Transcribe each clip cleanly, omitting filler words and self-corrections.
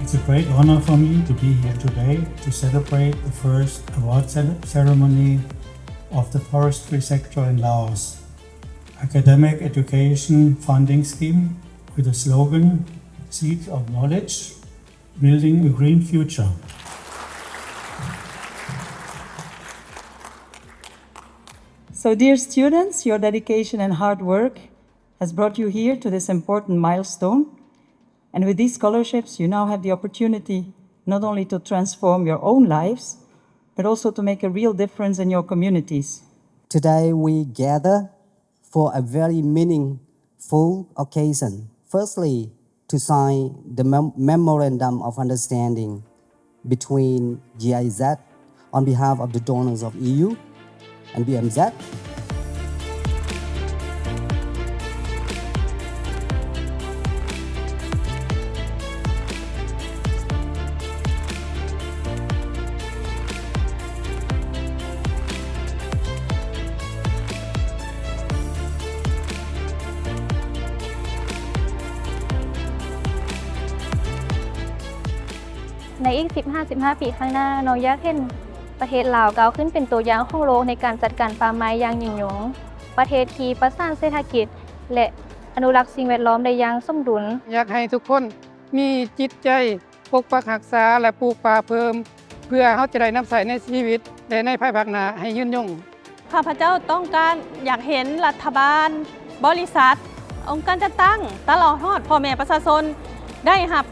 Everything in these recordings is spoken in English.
It's a great honor for me to be here today to celebrate the first award ceremony of the forestry sector in Laos. Academic Education Funding Scheme with the slogan Seeds of Knowledge, Building a Green Future. So dear students, your dedication and hard work has brought you here to this important milestone. And with these scholarships, you now have the opportunity not only to transform your own lives, but also to make a real difference in your communities. Today we gather for a very meaningful occasion. Firstly, to sign the Memorandum of Understanding between GIZ on behalf of the donors of EU and BMZ.ในอีก 15 ปีข้างหน้าน้องอยากเห็นประเทศลาวก้าวขึ้นเป็นตัวอย่างของโลกในการจัดการป่าไม้อย่างยิ่งใหญ่ประเทศที่ประสานเศรษฐกิจและอนุรักษ์สิ่งแวดล้อมได้อย่างสมดุลอยากให้ทุกคนมีจิตใจปกปักรักษาและปลูกป่าเพิ่มเพื่อเฮาจะได้นำใช้ในชีวิตและในภายภาคหน้าให้ยืนยงข้าพเจ้าต้องการอยากเห็นรัฐบาลบริษัทองค์การจัดตั้งตลอดฮอดพ่อแม่ประชาชนได้รับ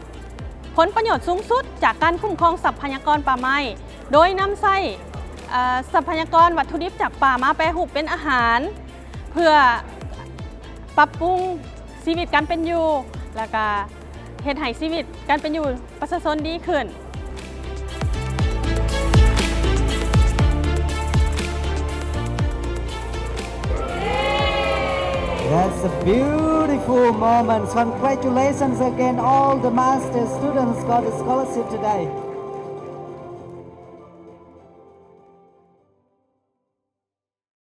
ผลประโยชน์สูงสุดจากการคุ้มครองทรัพยากรป่าไม้โดยนำใช้ทรัพยากรวัตถุดิบจากป่ามาแปรรูปเป็นอาหารเพื่อปรับปรุงชีวิตการเป็นอยู่และก็เฮ็ดให้ชีวิตการเป็นอยู่ประชาชนดีขึ้น That's a beautiful moment. Congratulations again all the master students got a scholarship today.